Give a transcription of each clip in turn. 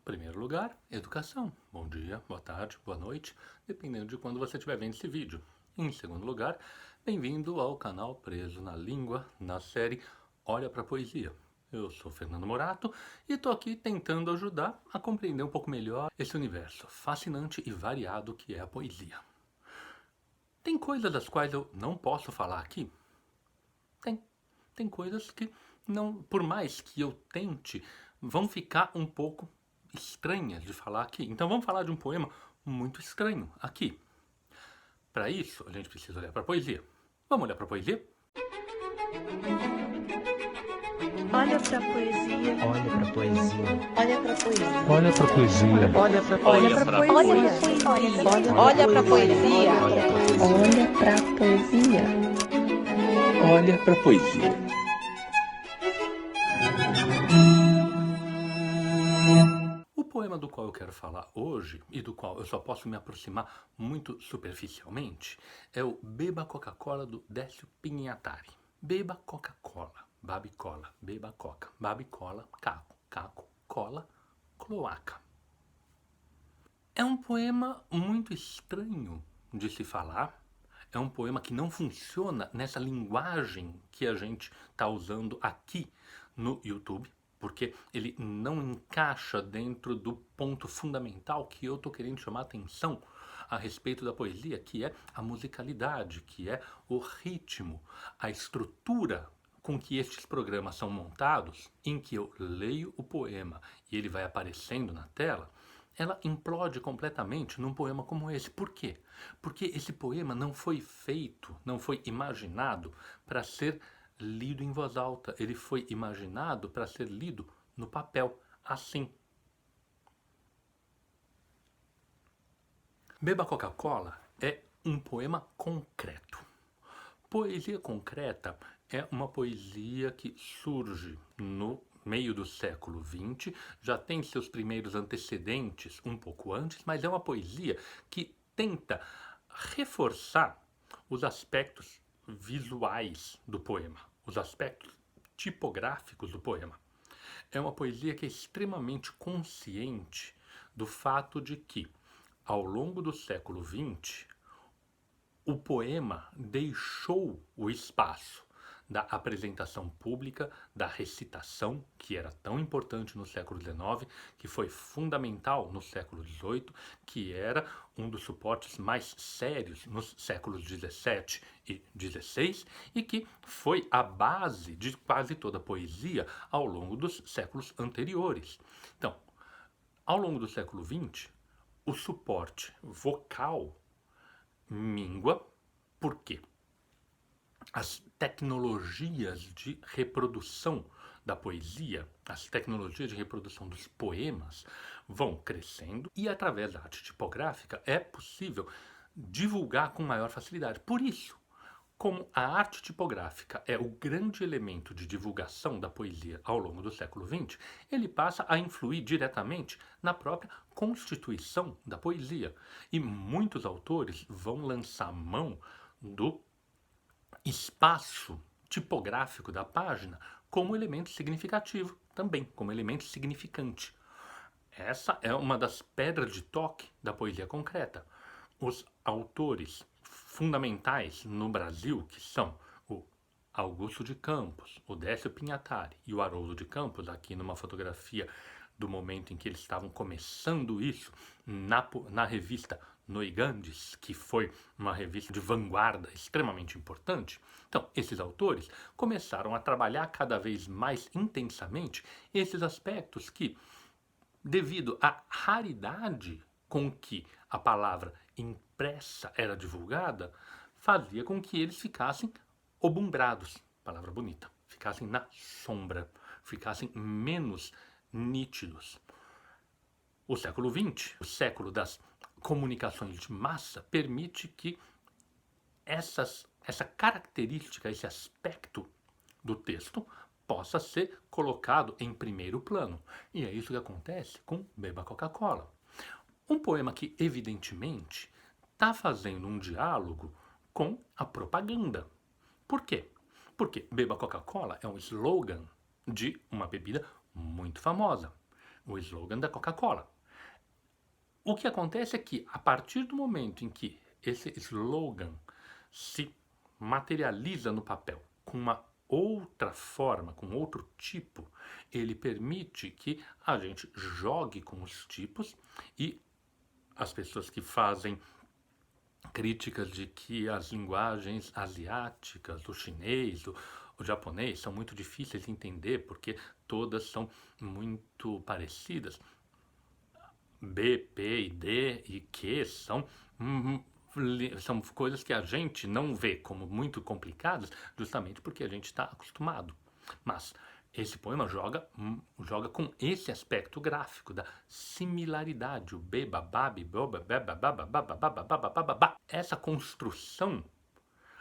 primeiro lugar, educação. Bom dia, boa tarde, boa noite, dependendo de quando você estiver vendo esse vídeo. Em segundo lugar, bem-vindo ao canal Preso na Língua, na série Olha pra Poesia. Eu sou Fernando Morato e estou aqui tentando ajudar a compreender um pouco melhor esse universo fascinante e variado que é a poesia. Tem coisas das quais eu não posso falar aqui? Tem coisas que, não, por mais que eu tente, vão ficar um pouco estranhas de falar aqui. Então vamos falar de um poema muito estranho aqui. Para isso, a gente precisa olhar para a poesia. Vamos olhar para a poesia? Olha pra poesia. Olha pra poesia. Olha pra poesia. Olha pra poesia. Olha pra poesia. Olha pra poesia. Olha pra poesia. Olha pra poesia. O poema do qual eu quero falar hoje, e do qual eu só posso me aproximar muito superficialmente, é o Beba Coca-Cola do Décio Pinhatari. Beba Coca-Cola, babe cola, beba coca, babe cola, caco, caco, cola, cloaca. É um poema muito estranho de se falar. É um poema que não funciona nessa linguagem que a gente está usando aqui no YouTube, porque ele não encaixa dentro do ponto fundamental que eu estou querendo chamar a atenção a respeito da poesia, que é a musicalidade, que é o ritmo, a estrutura com que estes programas são montados, em que eu leio o poema e ele vai aparecendo na tela, ela implode completamente num poema como esse. Por quê? Porque esse poema não foi feito, não foi imaginado para ser lido em voz alta. Ele foi imaginado para ser lido no papel, assim. Beba Coca-Cola é um poema concreto. Poesia concreta é uma poesia que surge no meio do século XX, já tem seus primeiros antecedentes um pouco antes, mas é uma poesia que tenta reforçar os aspectos visuais do poema, os aspectos tipográficos do poema. É uma poesia que é extremamente consciente do fato de que, ao longo do século XX, o poema deixou o espaço da apresentação pública, da recitação, que era tão importante no século XIX, que foi fundamental no século XVIII, que era um dos suportes mais sérios nos séculos XVII e XVI, e que foi a base de quase toda a poesia ao longo dos séculos anteriores. Então, ao longo do século XX, o suporte vocal mingua. Por quê? As tecnologias de reprodução da poesia, as tecnologias de reprodução dos poemas vão crescendo e através da arte tipográfica é possível divulgar com maior facilidade. Por isso, como a arte tipográfica é o grande elemento de divulgação da poesia ao longo do século XX, ele passa a influir diretamente na própria constituição da poesia. E muitos autores vão lançar mão do espaço tipográfico da página como elemento significativo também, como elemento significante. Essa é uma das pedras de toque da poesia concreta. Os autores fundamentais no Brasil, que são o Augusto de Campos, o Décio Pinhatari e o Haroldo de Campos, aqui numa fotografia do momento em que eles estavam começando isso, na revista Noigandes, que foi uma revista de vanguarda extremamente importante. Então, esses autores começaram a trabalhar cada vez mais intensamente esses aspectos que, devido à raridade com que a palavra impressa era divulgada, fazia com que eles ficassem obumbrados, palavra bonita, ficassem na sombra, ficassem menos nítidos. O século XX, o século das comunicações de massa, permite que essa característica, esse aspecto do texto possa ser colocado em primeiro plano. E é isso que acontece com Beba Coca-Cola. Um poema que, evidentemente, está fazendo um diálogo com a propaganda. Por quê? Porque Beba Coca-Cola é um slogan de uma bebida muito famosa. o slogan da Coca-Cola. O que acontece é que, a partir do momento em que esse slogan se materializa no papel com uma outra forma, com outro tipo, ele permite que a gente jogue com os tipos e as pessoas que fazem críticas de que as linguagens asiáticas, o chinês, o japonês, são muito difíceis de entender porque todas são muito parecidas. B, P e D e Q são coisas que a gente não vê como muito complicadas, justamente porque a gente está acostumado. Mas esse poema joga com esse aspecto gráfico da similaridade, o beba, babi, boba, beba, baba, baba, baba, baba, baba, baba. Essa construção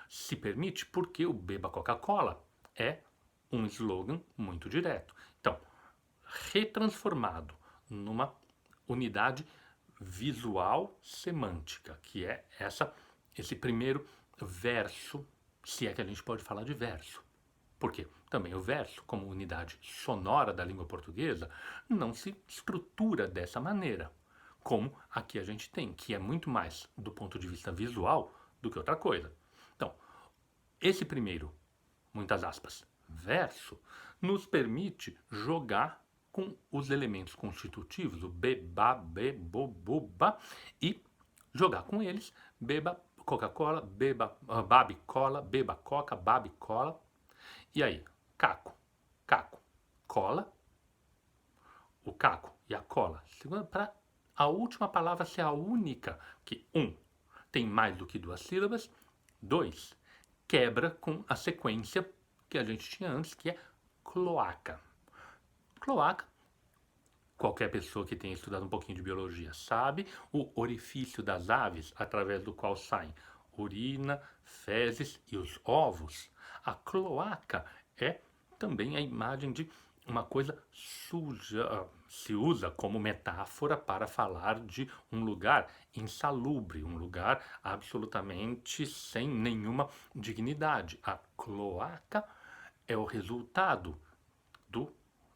se permite porque o Beba Coca-Cola é um slogan muito direto. Então, retransformado numa unidade visual semântica, que é esse primeiro verso, se é que a gente pode falar de verso. Por quê? Também o verso, como unidade sonora da língua portuguesa, não se estrutura dessa maneira, como aqui a gente tem, que é muito mais do ponto de vista visual do que outra coisa. Então, esse primeiro, muitas aspas, verso, nos permite jogar com os elementos constitutivos, o beba, bebo, buba, e jogar com eles, beba Coca-Cola, beba babi cola, beba coca, babi cola. E aí, caco, cola, o caco e a cola, para a última palavra ser a única que, tem mais do que 2 sílabas, 2, quebra com a sequência que a gente tinha antes, que é cloaca. Cloaca, qualquer pessoa que tenha estudado um pouquinho de biologia sabe, o orifício das aves através do qual saem urina, fezes e os ovos. A cloaca é também a imagem de uma coisa suja, se usa como metáfora para falar de um lugar insalubre, um lugar absolutamente sem nenhuma dignidade. A cloaca é o resultado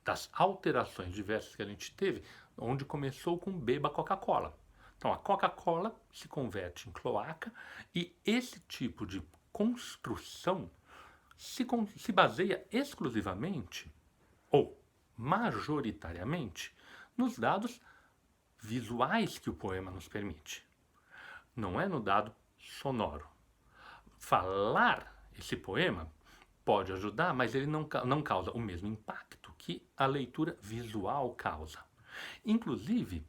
das alterações diversas que a gente teve, onde começou com beba Coca-Cola. Então a Coca-Cola se converte em cloaca e esse tipo de construção se baseia exclusivamente ou majoritariamente nos dados visuais que o poema nos permite. Não é no dado sonoro. Falar esse poema pode ajudar, mas ele não causa o mesmo impacto que a leitura visual causa. Inclusive,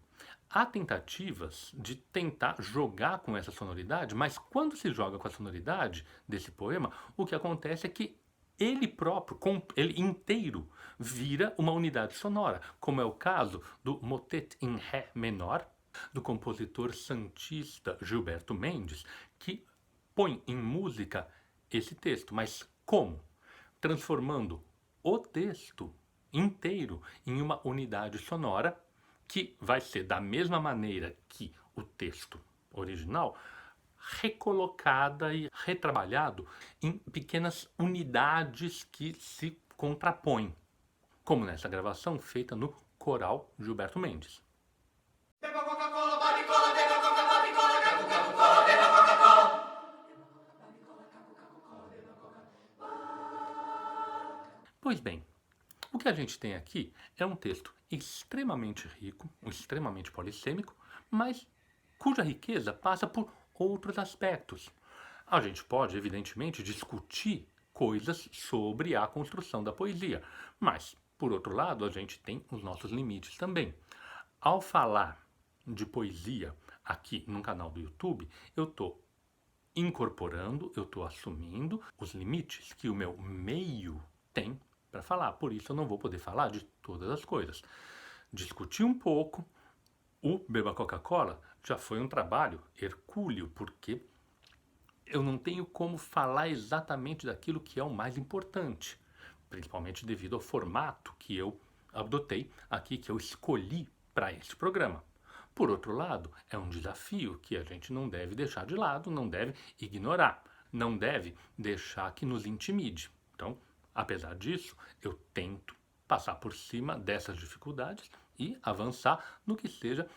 há tentativas de tentar jogar com essa sonoridade, mas quando se joga com a sonoridade desse poema, o que acontece é que ele próprio, ele inteiro, vira uma unidade sonora, como é o caso do Motet em Ré menor, do compositor santista Gilberto Mendes, que põe em música esse texto. Mas como? Transformando o texto inteiro em uma unidade sonora que vai ser da mesma maneira que o texto original, recolocada e retrabalhado em pequenas unidades que se contrapõem, como nessa gravação feita no Coral Gilberto Mendes. Beba Coca-Cola, babi cola, beba Coca, babi cola, caco, caco, cola, beba Coca-Cola. Pois bem, o que a gente tem aqui é um texto extremamente rico, extremamente polissêmico, mas cuja riqueza passa por outros aspectos. A gente pode, evidentemente, discutir coisas sobre a construção da poesia, mas, por outro lado, a gente tem os nossos limites também. Ao falar de poesia aqui no canal do YouTube, eu estou incorporando, eu estou assumindo os limites que o meu meio tem para falar. Por isso eu não vou poder falar de todas as coisas. Discutir um pouco o Beba Coca-Cola já foi um trabalho hercúleo, porque eu não tenho como falar exatamente daquilo que é o mais importante, principalmente devido ao formato que eu adotei aqui, que eu escolhi para este programa. Por outro lado, é um desafio que a gente não deve deixar de lado, não deve ignorar, não deve deixar que nos intimide. Então, apesar disso, eu tento passar por cima dessas dificuldades e avançar no que seja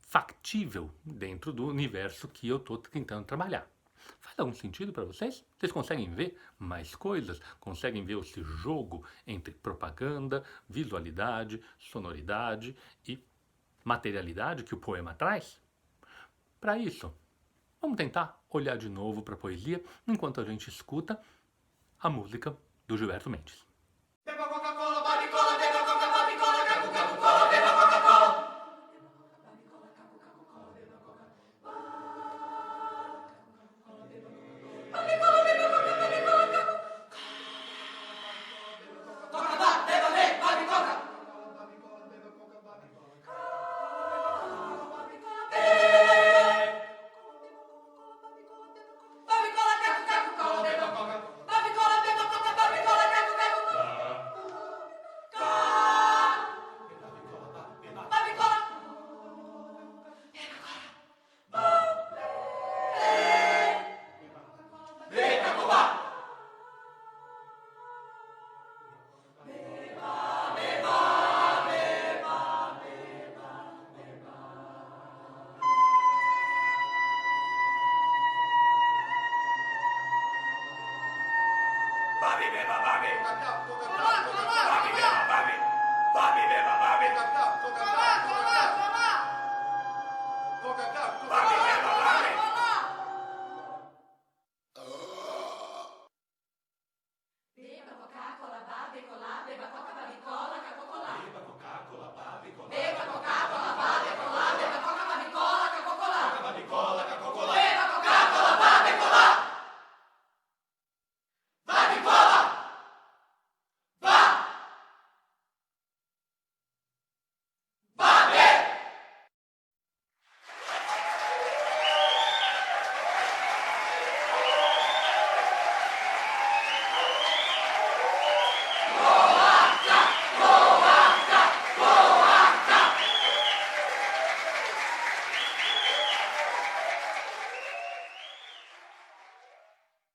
factível dentro do universo que eu estou tentando trabalhar. Faz algum sentido para vocês? Vocês conseguem ver mais coisas? Conseguem ver esse jogo entre propaganda, visualidade, sonoridade e materialidade que o poema traz? Para isso, vamos tentar olhar de novo para a poesia enquanto a gente escuta a música do Gilberto Mendes.